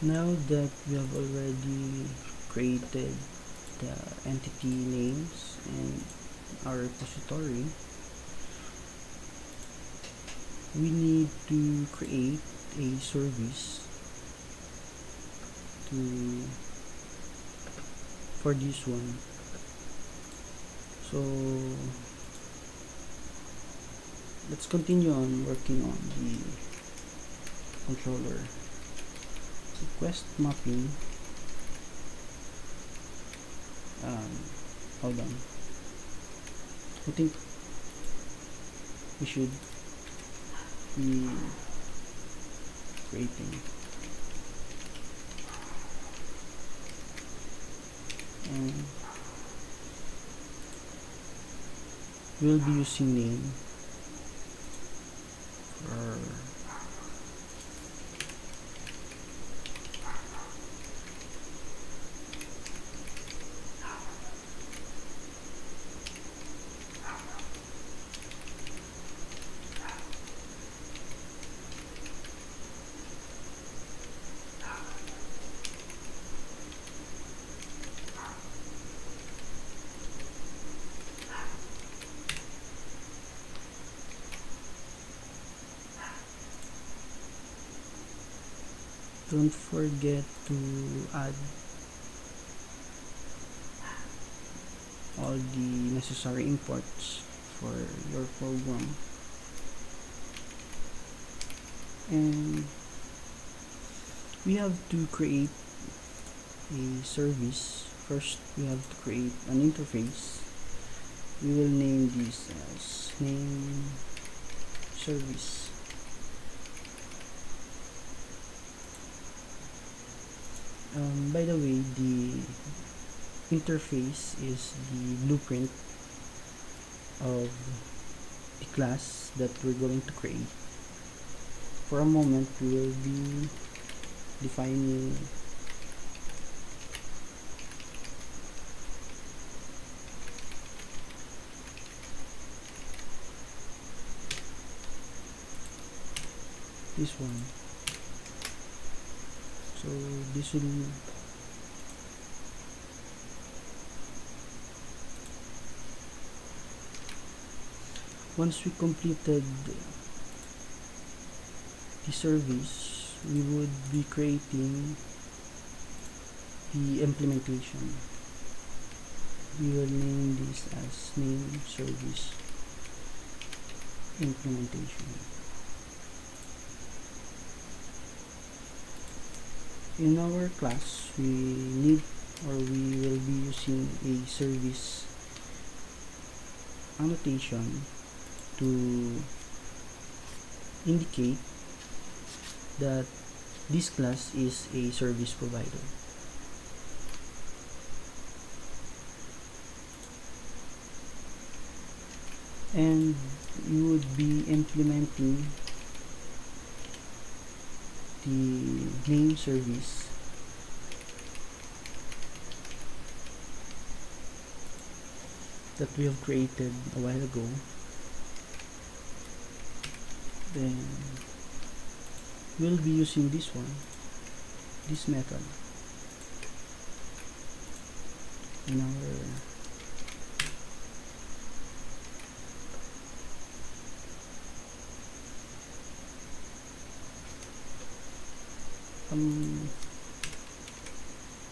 Now that we have already created the entity names and our repository, we need to create a service for this one. So let's continue on working on the controller. Request mapping. Hold on. I think we should be creating and we'll be using name for don't forget to add all the necessary imports for your program. And we have to create a service. First, we have to create an interface. We will name this as name service. By the way, the interface is the blueprint of the class that we're going to create. For a moment, we will be defining this one. So this will once we completed the service, we would be creating the implementation. We will name this as name service implementation. In our class, we will be using a service annotation to indicate that this class is a service provider. And you would be implementing the name service that we have created a while ago. Then we'll be using this method in our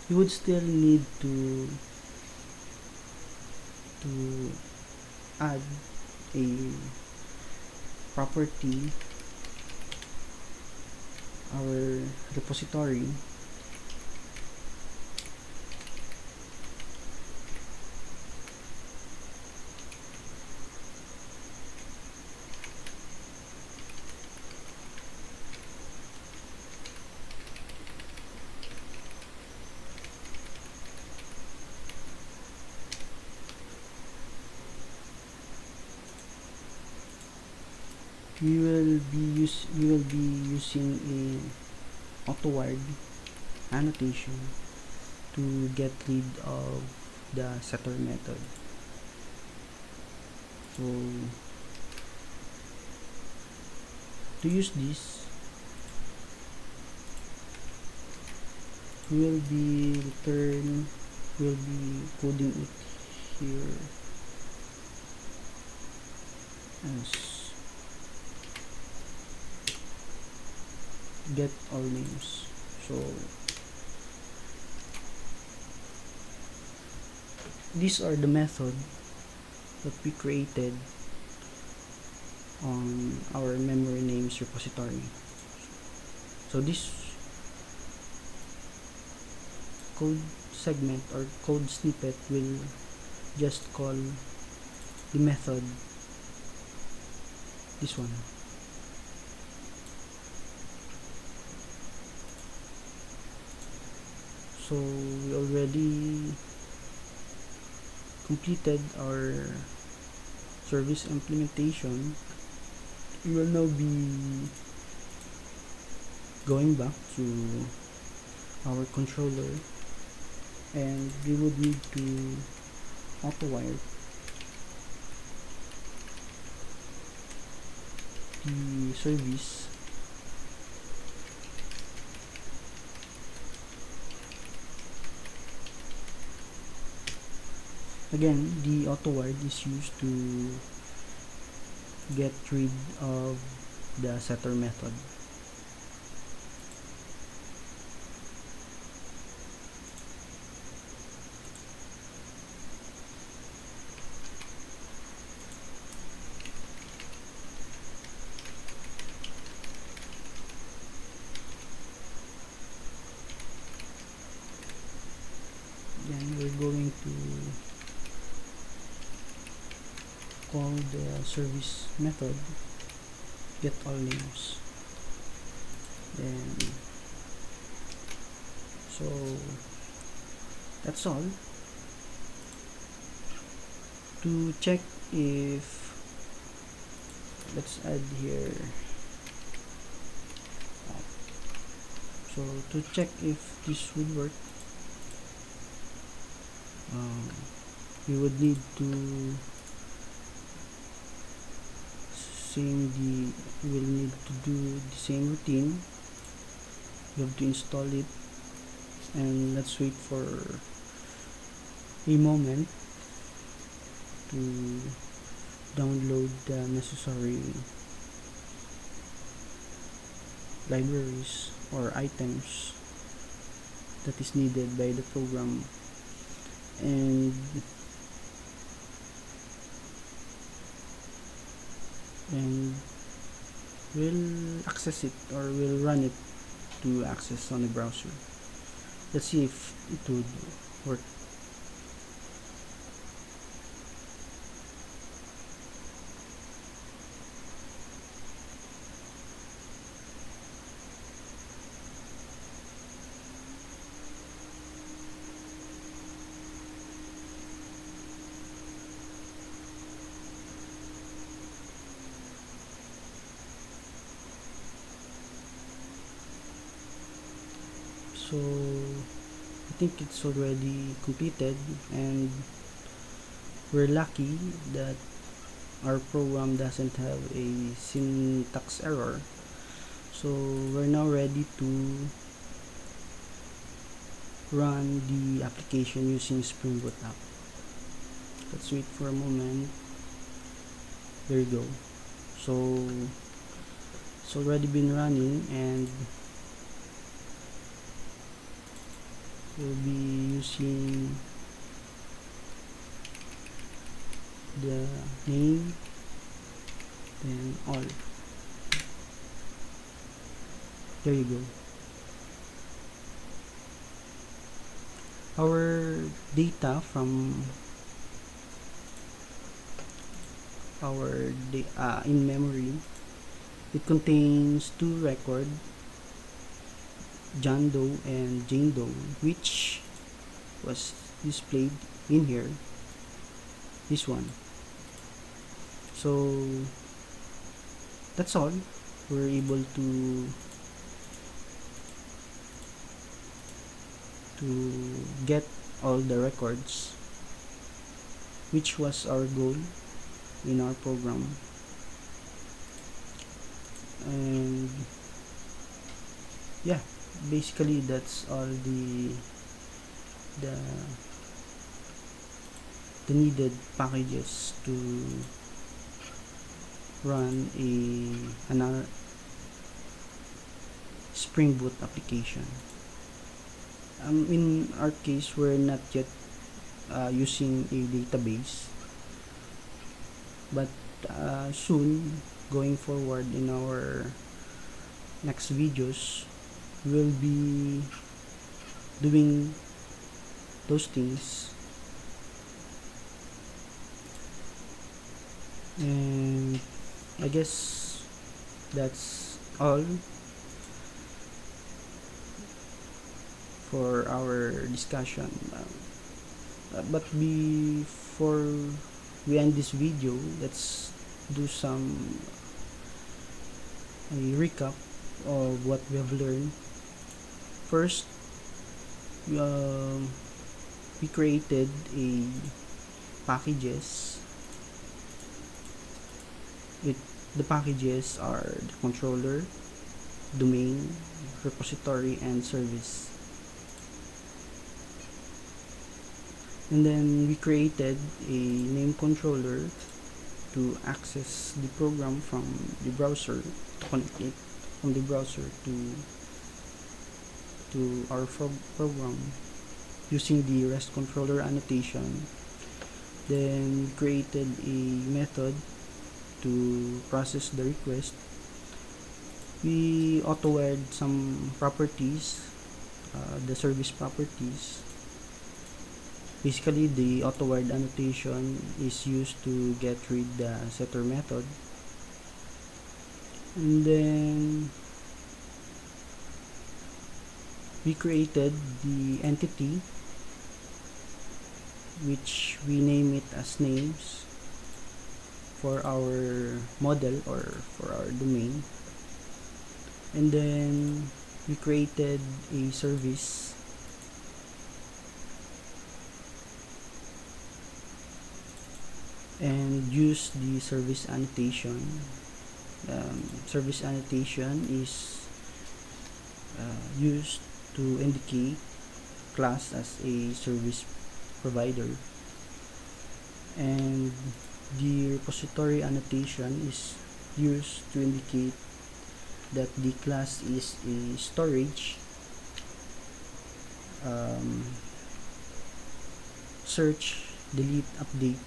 you would still need to add a property, our repository, we will be using a AutoWord annotation to get rid of the setter method. So to use this, will be return will be coding it here as get all names. So these are the method that we created on our memory names repository. So this code segment or code snippet will just call the method, this one. So we already completed our service implementation. We will now be going back to our controller, and we would need to auto-wire the service. Again, the auto-wired is used to get rid of the setter method. Then we're going to call the service method get all names. Then so that's all. To check if, let's add here, so to check if this would work, we would need to we'll need to do the same routine. You have to install it, and let's wait for a moment to download the necessary libraries or items that is needed by the program, and we'll access it, or we'll run it to access on the browser. Let's see if it would work. So I think it's already completed, and we're lucky that our program doesn't have a syntax error. So we're now ready to run the application using Spring Boot app. Let's wait for a moment. There you go. So it's already been running, and we'll be using the name, then all. There you go. Our data from our in memory, it contains two records, John Doe and Jane Doe, which was displayed in here, this one. So that's all. We're able to get all the records, which was our goal in our program. And yeah, basically that's all the the needed packages to run another Spring Boot application. In our case, we're not yet using a database, but soon, going forward in our next videos, we'll be doing those things. And I guess that's all for our discussion. But before we end this video, let's do a recap of what we have learned. First, we created a packages. The packages are the controller, domain, repository, and service. And then we created a name controller to access the program from the browser, to connect it from the browser to our program using the REST controller annotation. Then we created a method to process the request. We auto-wired some properties, the service properties. Basically, the auto-wired annotation is used to get rid the setter method. And then we created the entity, which we name it as names for our model or for our domain. And then we created a service and use the service annotation. Service annotation is used to indicate class as a service provider, and the repository annotation is used to indicate that the class is a storage, search, delete, update,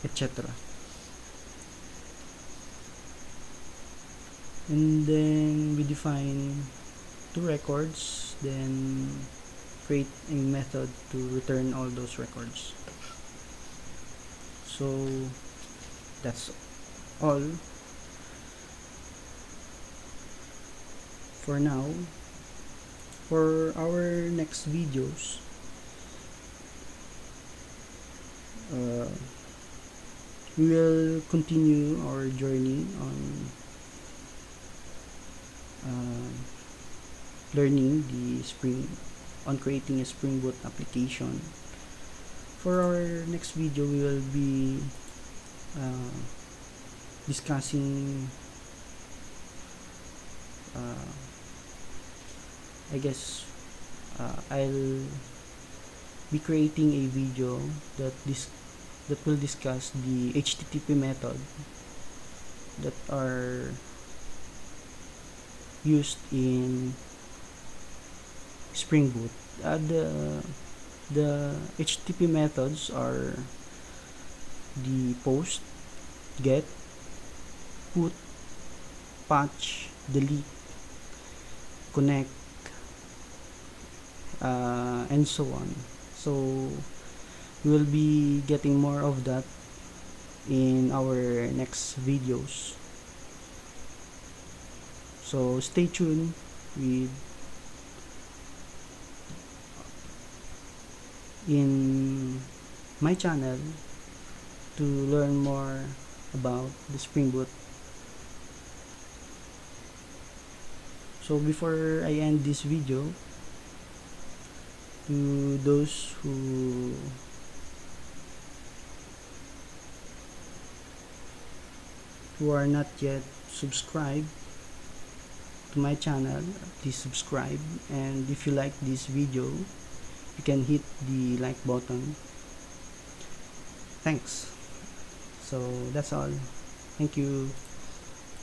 etc. And then we define two records, then create a method to return all those records. So that's all for now. For our next videos, we will continue our journey on learning on creating a Spring Boot application. For our next video, we will be discussing I guess I'll be creating a video that will discuss the HTTP method that are used in Spring Boot. The HTTP methods are the post, get, put, patch, delete, connect, and so on. So we will be getting more of that in our next videos. So stay tuned in my channel to learn more about the Spring Boot. So before I end this video, to those who are not yet subscribed to my channel, please subscribe, and if you like this video, you can hit the like button. Thanks. So that's all. Thank you.